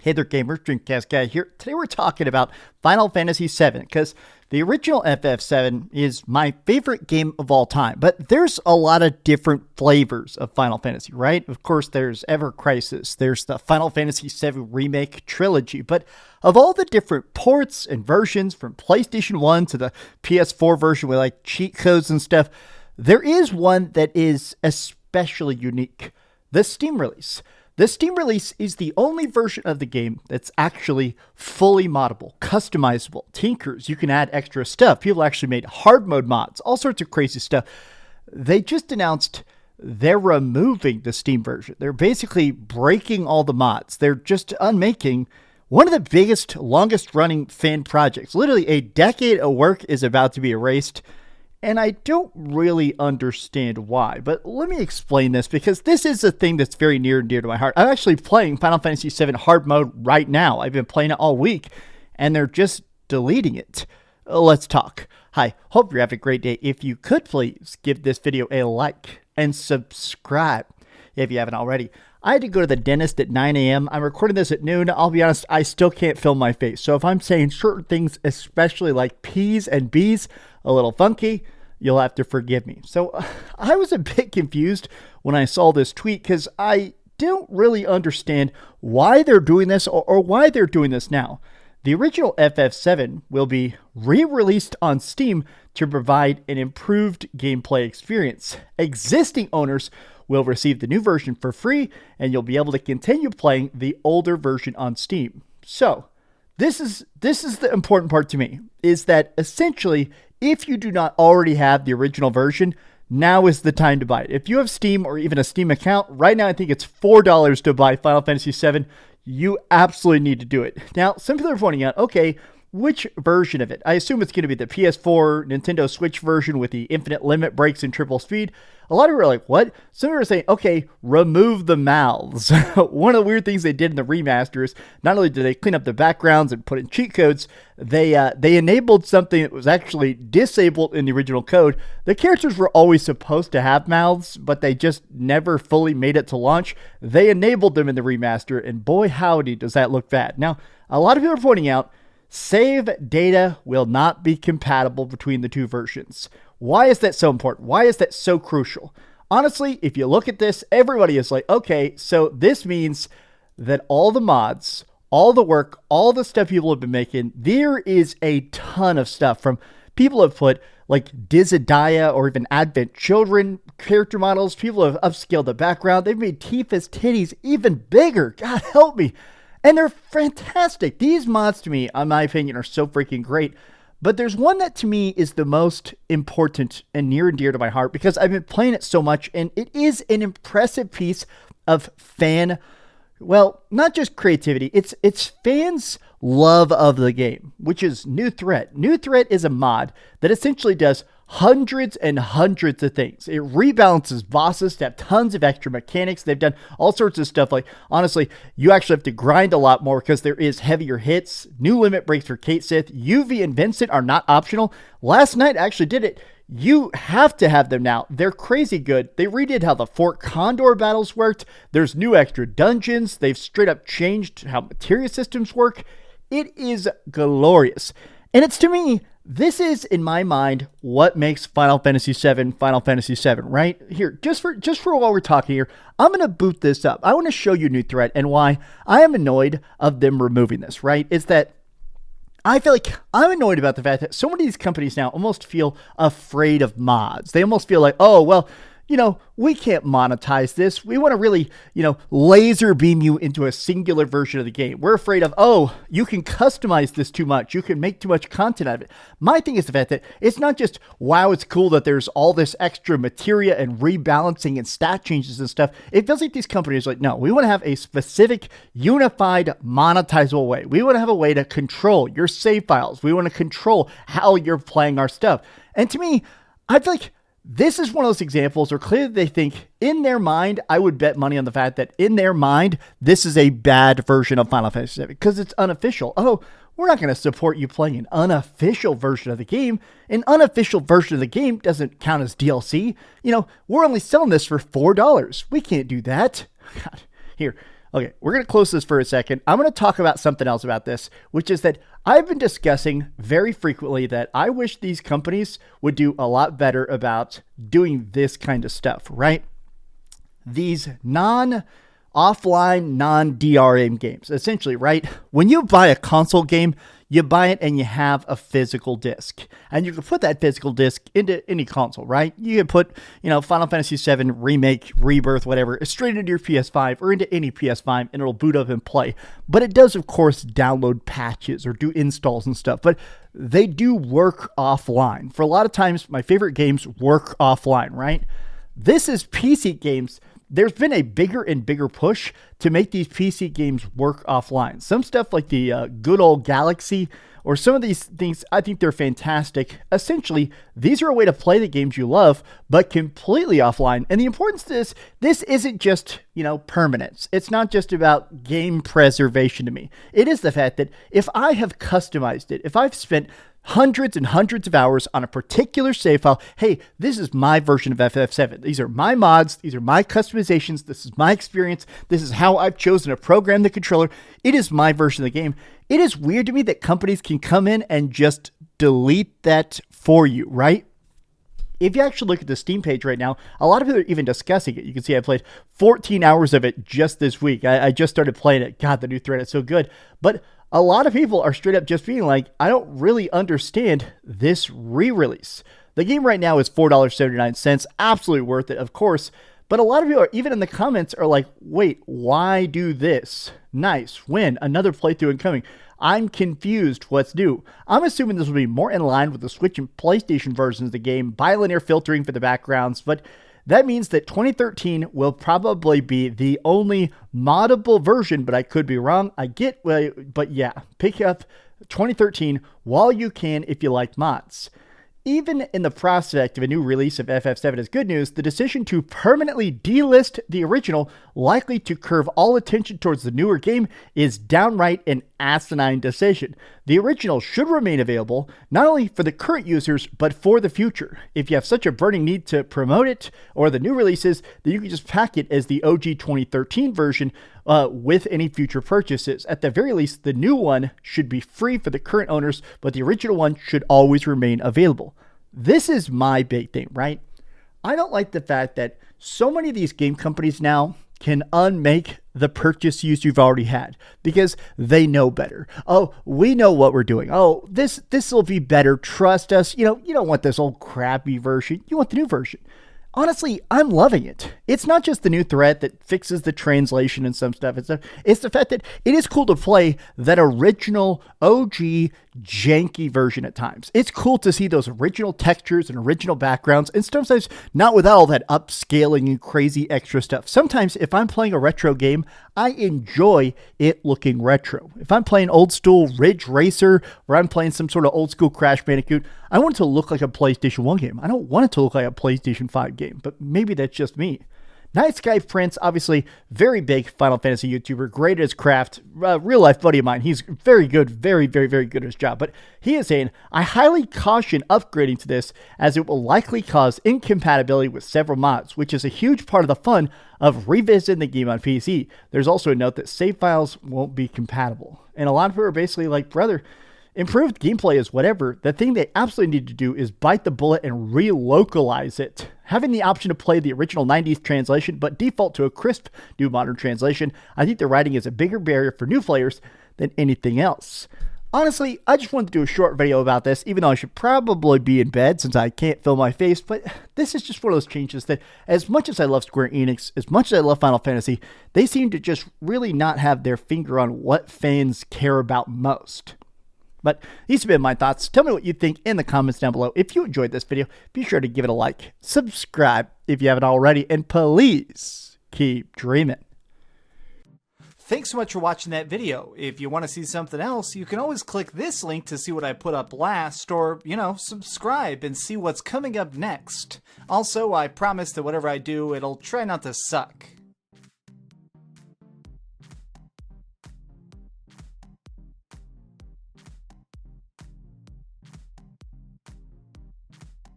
Hey there gamers, DreamcastGuy here. Today we're talking about Final Fantasy VII because the original FF7 is my favorite game of all time, but there's a lot of different flavors of Final Fantasy, right? Of course, there's Ever Crisis, there's the Final Fantasy VII Remake trilogy, but of all the different ports and versions from PlayStation 1 to the PS4 version with like cheat codes and stuff, there is one that is especially unique, the Steam release. The Steam release is the only version of the game that's actually fully moddable, customizable, tinkers. You can add extra stuff. People actually made hard mode mods, all sorts of crazy stuff. They just announced they're removing the Steam version. They're basically breaking all the mods. They're just unmaking one of the biggest, longest running fan projects. Literally a decade of work is about to be erased. And I don't really understand why, but let me explain this because this is a thing that's very near and dear to my heart. I'm actually playing Final Fantasy VII hard mode right now. I've been playing it all week, and they're just deleting it. Let's talk. Hi, hope you're having a great day. If you could please give this video a like and subscribe if you haven't already. I had to go to the dentist at 9 a.m. I'm recording this at noon. I'll be honest, I still can't film my face. So if I'm saying certain things, especially like P's and B's, a little funky, you'll have to forgive me. So I was a bit confused when I saw this tweet because I don't really understand why they're doing this or why they're doing this now. The original FF7 will be re-released on Steam to provide an improved gameplay experience. Existing owners will receive the new version for free, and you'll be able to continue playing the older version on Steam. So this is the important part to me, is that essentially, if you do not already have the original version, now is the time to buy it. If you have Steam or even a Steam account, right now I think it's $4 to buy Final Fantasy VII. You absolutely need to do it. Now, some people are pointing out, okay, which version of it? I assume it's going to be the PS4, Nintendo Switch version with the infinite limit breaks and triple speed. A lot of people are like, what? Some people are saying, okay, remove the mouths. One of the weird things they did in the remaster is not only did they clean up the backgrounds and put in cheat codes, they enabled something that was actually disabled in the original code. The characters were always supposed to have mouths, but they just never fully made it to launch. They enabled them in the remaster, and boy howdy does that look bad. Now, a lot of people are pointing out, save data will not be compatible between the two versions. Why is that so important? Why is that so crucial? Honestly, if you look at this, everybody is like, okay, so this means that all the mods, all the work, all the stuff people have been making, there is a ton of stuff from people have put like Dizadiah or even Advent Children character models. People have upscaled the background. They've made Tifa's titties even bigger. God help me. And they're fantastic. These mods, to me, in my opinion, are so freaking great. But there's one that to me is the most important and near and dear to my heart because I've been playing it so much, and it is an impressive piece of fan, well, not just creativity, it's fans' love of the game, which is New Threat. New Threat is a mod that essentially does hundreds and hundreds of things. It rebalances bosses to have tons of extra mechanics. They've done all sorts of stuff. Like, honestly, you actually have to grind a lot more because there is heavier hits. New limit breaks for Kate Sith. UV and Vincent are not optional. Last night I actually did it. You have to have them now. They're crazy good. They redid how the Fort Condor battles worked. There's new extra dungeons. They've straight up changed how materia systems work. It is glorious. And it's, to me, this is, in my mind, what makes Final Fantasy VII, right? Here, just for while we're talking here, I'm going to boot this up. I want to show you New Threat and why I am annoyed of them removing this, right? Is that I feel like I'm annoyed about the fact that so many of these companies now almost feel afraid of mods. They almost feel like, oh, well, you know, we can't monetize this. We want to really, you know, laser beam you into a singular version of the game. We're afraid of, oh, you can customize this too much. You can make too much content out of it. My thing is the fact that it's not just, wow, it's cool that there's all this extra materia and rebalancing and stat changes and stuff. It feels like these companies are like, no, we want to have a specific, unified, monetizable way. We want to have a way to control your save files. We want to control how you're playing our stuff. And to me, I feel like this is one of those examples where clearly they think in their mind, I would bet money on the fact that in their mind, this is a bad version of Final Fantasy VII because it's unofficial. Oh, we're not going to support you playing an unofficial version of the game. An unofficial version of the game doesn't count as DLC. You know, we're only selling this for $4. We can't do that. God. Here, Okay, we're going to close this for a second. I'm going to talk about something else about this, which is that I've been discussing very frequently that I wish these companies would do a lot better about doing this kind of stuff, right? These non-offline, non-DRM games, essentially, right? When you buy a console game, you buy it and you have a physical disc. And you can put that physical disc into any console, right? You can put, Final Fantasy VII Remake, Rebirth, whatever, straight into your PS5 or into any PS5 and it'll boot up and play. But it does, of course, download patches or do installs and stuff. But they do work offline. For a lot of times, my favorite games work offline, right? This is PC games. There's been a bigger and bigger push to make these PC games work offline. Some stuff like the good old Galaxy or some of these things, I think they're fantastic. Essentially, these are a way to play the games you love, but completely offline. And the importance is this isn't just, permanence. It's not just about game preservation to me. It is the fact that if I have customized it, if I've spent hundreds and hundreds of hours on a particular save file. Hey, this is my version of FF7. These are my mods. These are my customizations. This is my experience. This is how I've chosen to program the controller. It is my version of the game. It is weird to me that companies can come in and just delete that for you, right? If you actually look at the Steam page right now, a lot of people are even discussing it. You can see I played 14 hours of it just this week. I just started playing it. God, the new thread is so good. But a lot of people are straight up just being like, I don't really understand this re-release. The game right now is $4.79. Absolutely worth it, of course. But a lot of people are, even in the comments, are like, wait, why do this? Nice. When? Another playthrough incoming. I'm confused. What's new? I'm assuming this will be more in line with the Switch and PlayStation versions of the game, bilinear filtering for the backgrounds, but that means that 2013 will probably be the only moddable version, but I could be wrong. I get, but yeah, pick up 2013 while you can if you like mods. Even in the prospect of a new release of FF7 is good news, the decision to permanently delist the original, likely to curve all attention towards the newer game, is downright an asinine decision. The original should remain available, not only for the current users, but for the future. If you have such a burning need to promote it, or the new releases, then you can just pack it as the OG 2013 version with any future purchases. At the very least, the new one should be free for the current owners, but the original one should always remain available. This is my big thing, right? I don't like the fact that so many of these game companies now can unmake the purchase you've already had because they know better. Oh, we know what we're doing. Oh, this will be better. Trust us. You don't want this old crappy version. You want the new version. Honestly, I'm loving it. It's not just the new threat that fixes the translation and some stuff. It's the fact that it is cool to play that original OG janky version at times. It's cool to see those original textures and original backgrounds, and sometimes not without all that upscaling and crazy extra stuff. Sometimes if I'm playing a retro game, I enjoy it looking retro. If I'm playing old school Ridge Racer or I'm playing some sort of old school Crash Bandicoot, I want it to look like a PlayStation 1 game. I don't want it to look like a PlayStation 5 game, but maybe that's just me. Night Sky Prince, obviously very big Final Fantasy YouTuber, great at his craft, real life buddy of mine. He's very good, very, very, very good at his job. But he is saying, I highly caution upgrading to this as it will likely cause incompatibility with several mods, which is a huge part of the fun of revisiting the game on PC. There's also a note that save files won't be compatible. And a lot of people are basically like, brother, improved gameplay is whatever. The thing they absolutely need to do is bite the bullet and relocalize it. Having the option to play the original 90s translation, but default to a crisp new modern translation, I think the writing is a bigger barrier for new players than anything else. Honestly, I just wanted to do a short video about this, even though I should probably be in bed since I can't feel my face, but this is just one of those changes that, as much as I love Square Enix, as much as I love Final Fantasy, they seem to just really not have their finger on what fans care about most. But these have been my thoughts. Tell me what you think in the comments down below. If you enjoyed this video, be sure to give it a like, subscribe if you haven't already, and please keep dreaming. Thanks so much for watching that video. If you want to see something else, you can always click this link to see what I put up last, or, subscribe and see what's coming up next. Also, I promise that whatever I do, it'll try not to suck.